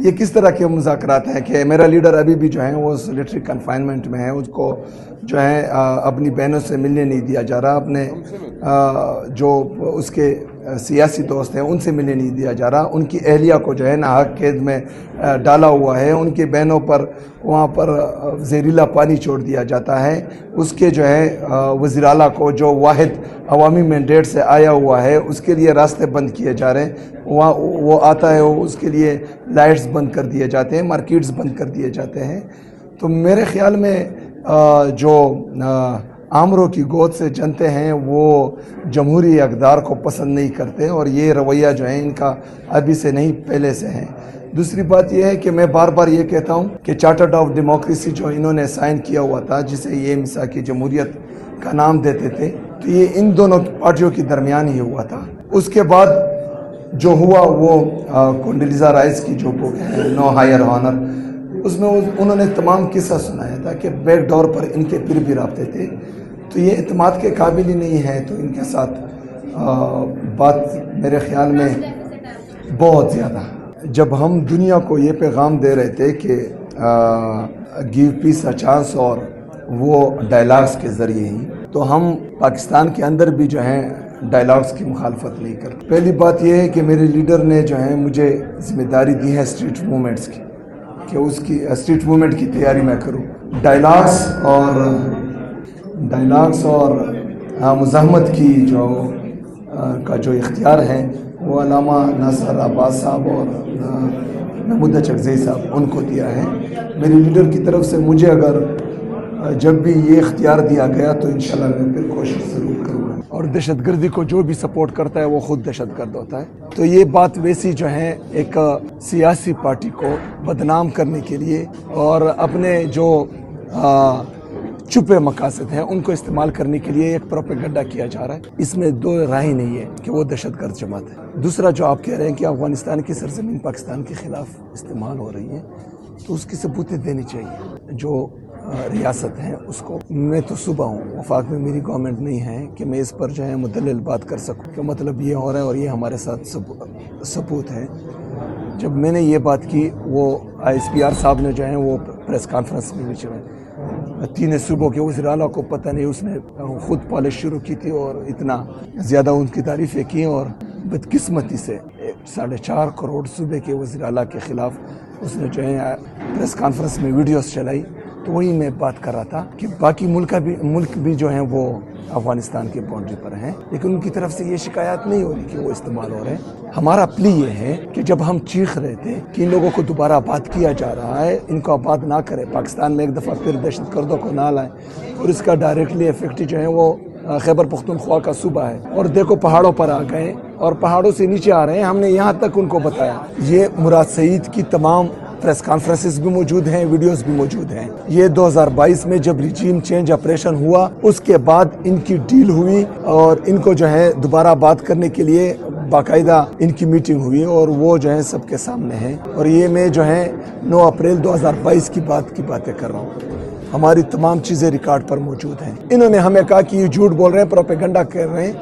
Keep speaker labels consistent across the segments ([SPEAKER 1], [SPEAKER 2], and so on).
[SPEAKER 1] یہ کس طرح کے مذاکرات ہیں کہ میرا لیڈر ابھی بھی جو ہے وہ سولیٹری کنفائنمنٹ میں ہے، اس کو جو ہے اپنی بہنوں سے ملنے نہیں دیا جا رہا، اپنے جو اس کے سیاسی دوست ہیں ان سے ملنے نہیں دیا جا رہا، ان کی اہلیہ کو جو ہے ناحق قید میں ڈالا ہوا ہے، ان کی بہنوں پر وہاں پر زہریلا پانی چھوڑ دیا جاتا ہے، اس کے جو ہے وزیر اعلیٰ کو جو واحد عوامی مینڈیٹ سے آیا ہوا ہے اس کے لیے راستے بند کیے جا رہے ہیں، وہاں وہ آتا ہے اس کے لیے لائٹس بند کر دیے جاتے ہیں، مارکیٹس بند کر دیے جاتے ہیں۔ تو میرے خیال میں جو آمروں کی گود سے جنتے ہیں وہ جمہوری اقدار کو پسند نہیں کرتے، اور یہ رویہ جو ہے ان کا ابھی سے نہیں پہلے سے ہے۔ دوسری بات یہ ہے کہ میں بار بار یہ کہتا ہوں کہ چارٹر آف ڈیموکریسی جو انہوں نے سائن کیا ہوا تھا، جسے یہ میثاقی جمہوریت کا نام دیتے تھے، تو یہ ان دونوں پارٹیوں کے درمیان ہی ہوا تھا۔ اس کے بعد جو ہوا وہ کونڈیلیزا رائس کی جو بک ہے نو ہائر آنر، اس میں انہوں نے تمام قصہ سنایا تھا کہ بیک ڈور پر ان کے پھر بھی رابطے تھے، تو یہ اعتماد کے قابل ہی نہیں ہے، تو ان کے ساتھ بات میرے خیال میں بہت زیادہ۔ جب ہم دنیا کو یہ پیغام دے رہے تھے کہ گیو پیس اے چانس، اور وہ ڈائلاگز کے ذریعے ہی، تو ہم پاکستان کے اندر بھی جو ہیں ڈائلاگز کی مخالفت نہیں کرتے۔ پہلی بات یہ ہے کہ میرے لیڈر نے جو ہے مجھے ذمہ داری دی ہے اسٹریٹ موومنٹس کی، کہ اس کی اسٹریٹ موومنٹ کی تیاری میں کروں۔ ڈائلاگز اور مزاحمت کی جو اختیار ہے وہ علامہ ناصر عباس صاحب اور محمود چکزئی صاحب ان کو دیا ہے۔ میرے لیڈر کی طرف سے مجھے اگر جب بھی یہ اختیار دیا گیا تو انشاءاللہ میں پھر کوشش ضرور کروں گا۔ اور دہشت گردی کو جو بھی سپورٹ کرتا ہے وہ خود دہشت گرد ہوتا ہے، تو یہ بات ویسی جو ہے ایک سیاسی پارٹی کو بدنام کرنے کے لیے اور اپنے جو چھپے مقاصد ہیں ان کو استعمال کرنے کے لیے ایک پروپیگنڈا کیا جا رہا ہے۔ اس میں دو رائے نہیں ہے کہ وہ دہشت گرد جماعت ہے۔ دوسرا جو آپ کہہ رہے ہیں کہ افغانستان کی سرزمین پاکستان کے خلاف استعمال ہو رہی ہے، تو اس کی ثبوتیں دینی چاہیے۔ جو ریاست ہیں اس کو، میں تو صوبہ ہوں، وفاق میں میری گورنمنٹ نہیں ہے کہ میں اس پر جو ہے مدلل بات کر سکوں کہ مطلب یہ ہو رہا ہے اور یہ ہمارے ساتھ ثبوت ہے۔ جب میں نے یہ بات کی، وہ ISPR صاحب نے جو ہے وہ پریس کانفرنس میں تین صوبوں کے وزیر اعلیٰ کو پتہ نہیں، اس نے خود پالش شروع کی تھی اور اتنا زیادہ ان کی تعریفیں کی، اور بدقسمتی سے 4.5 کروڑ صوبے کے وزیر اعلیٰ کے خلاف اس نے جو ہے پریس کانفرنس میں ویڈیوز چلائی۔ تو وہی میں بات کر رہا تھا کہ باقی ملک بھی جو ہیں وہ افغانستان کے باؤنڈری پر ہیں، لیکن ان کی طرف سے یہ شکایات نہیں ہو رہی کہ وہ استعمال ہو رہے ہیں۔ ہمارا پلی یہ ہے کہ جب ہم چیخ رہے تھے کہ ان لوگوں کو دوبارہ آباد کیا جا رہا ہے، ان کو آباد نہ کرے، پاکستان میں ایک دفعہ پھر دہشت گردوں کو نہ لائیں، اور اس کا ڈائریکٹلی افیکٹ جو ہے وہ خیبر پختونخوا کا صوبہ ہے، اور دیکھو پہاڑوں پر آ گئے اور پہاڑوں سے نیچے آ رہے ہیں۔ ہم نے یہاں تک ان کو بتایا۔ یہ مراد سعید کی تمام پریس کانفرنسز بھی موجود ہیں، ویڈیوز بھی موجود ہیں۔ یہ 2022 میں جب ریجیم چینج آپریشن ہوا، اس کے بعد ان کی ڈیل ہوئی اور ان کو جو ہے دوبارہ بات کرنے کے لیے باقاعدہ ان کی میٹنگ ہوئی، اور وہ جو ہے سب کے سامنے ہے۔ اور یہ میں جو ہے 9 اپریل 2022 کی باتیں کر رہا ہوں۔ ہماری تمام چیزیں ریکارڈ پر موجود ہیں۔ انہوں نے ہمیں کہا کہ یہ جھوٹ بول رہے ہیں، پروپیگنڈا کر رہے ہیں۔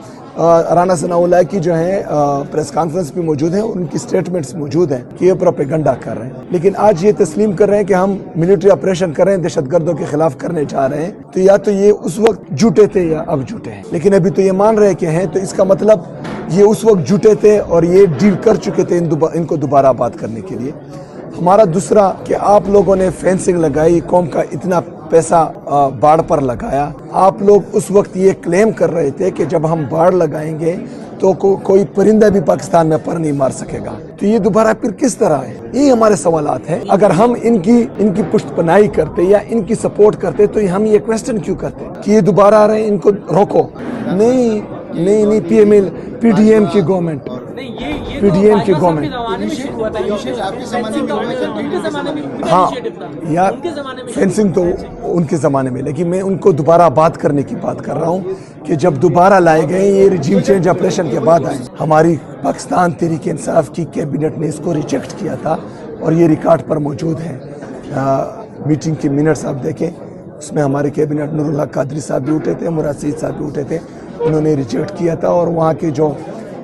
[SPEAKER 1] رانا ثناء اللہ کی جو ہے پریس کانفرنس بھی موجود ہیں اور ان کی سٹیٹمنٹس موجود ہیں کہ یہ پروپیگنڈا کر رہے ہیں، لیکن آج یہ تسلیم کر رہے ہیں کہ ہم ملٹری آپریشن کر رہے ہیں، دہشت گردوں کے خلاف کرنے جا رہے ہیں۔ تو یا تو یہ اس وقت جھوٹے تھے یا اب جھوٹے ہیں، لیکن ابھی تو یہ مان رہے کہ ہیں، تو اس کا مطلب یہ اس وقت جھوٹے تھے اور یہ ڈیل کر چکے تھے ان کو دوبارہ آباد کرنے کے لیے۔ ہمارا دوسرا کہ آپ لوگوں نے فینسنگ لگائی، قوم کا اتنا پیسہ باڑ پر لگایا۔ آپ لوگ اس وقت یہ کلیم کر رہے تھے کہ جب ہم باڑ لگائیں گے تو کوئی پرندہ بھی پاکستان میں پر نہیں مار سکے گا، تو یہ دوبارہ پھر کس طرح ہے؟ یہ ہمارے سوالات ہیں۔ اگر ہم ان کی پشت پناہی کرتے یا ان کی سپورٹ کرتے تو ہم یہ کویسچن کیوں کرتے کہ یہ دوبارہ آ رہے ہیں، ان کو روکو۔ نہیں، پی ڈی ایم کی گورنمنٹ، ہاں یار فینسنگ تو ان کے زمانے میں، لیکن میں ان کو دوبارہ بات کرنے کی بات کر رہا ہوں کہ جب دوبارہ لائے گئے یہ ریجیم چینج آپریشن کے بعد آئے، ہماری پاکستان تحریک انصاف کی کیبنٹ نے اس کو ریجیکٹ کیا تھا اور یہ ریکارڈ پر موجود ہے۔ میٹنگ کے منٹس آپ دیکھیں، اس میں ہمارے کیبنٹ نور اللہ قادری صاحب بھی اٹھے تھے، مراد سعید صاحب بھی اٹھے تھے، انہوں نے ریجیکٹ کیا تھا، اور وہاں کے جو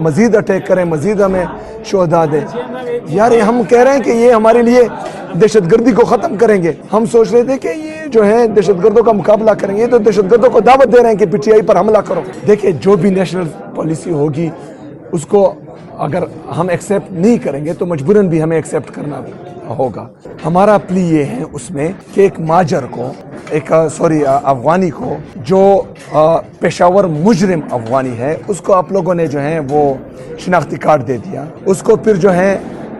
[SPEAKER 1] مزید اٹیک کریں، مزید ہمیں شہداء دیں. یار یہ ہم کہہ رہے ہیں کہ یہ ہمارے لیے دہشت گردی کو ختم کریں گے. ہم سوچ رہے تھے کہ یہ جو ہے دہشت گردوں کا مقابلہ کریں گے، تو دہشت گردوں کو دعوت دے رہے ہیں کہ پی ٹی آئی پر حملہ کرو. دیکھیں جو بھی نیشنل پالیسی ہوگی اس کو اگر ہم ایکسیپٹ نہیں کریں گے تو مجبوراً بھی ہمیں ایکسیپٹ کرنا ہوگا. ہمارا پلی یہ ہے اس میں کہ ایک ماجر کو، افغانی کو جو پشاور مجرم افغانی ہے، اس کو آپ لوگوں نے جو ہے وہ شناختی کارڈ دے دیا. اس کو پھر جو ہے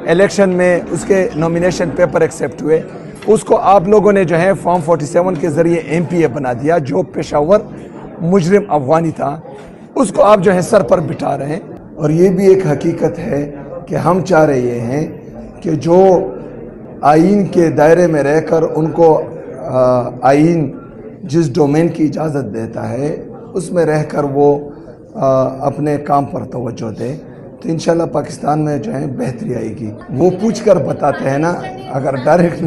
[SPEAKER 1] الیکشن میں اس کے نومینیشن پیپر ایکسیپٹ ہوئے. اس کو آپ لوگوں نے جو ہے فارم 47 کے ذریعے MP بنا دیا. جو پشاور مجرم افغانی تھا اس کو آپ جو ہے سر پر بٹھا رہے ہیں. اور یہ بھی ایک حقیقت ہے کہ ہم چاہ رہے ہیں کہ جو آئین کے دائرے میں رہ کر ان کو آئین جس ڈومین کی اجازت دیتا ہے اس میں رہ کر وہ اپنے کام پر توجہ دے، تو انشاءاللہ پاکستان میں جو ہے بہتری آئے گی. وہ پوچھ کر بتاتے ہیں نا، اگر ڈائریکٹ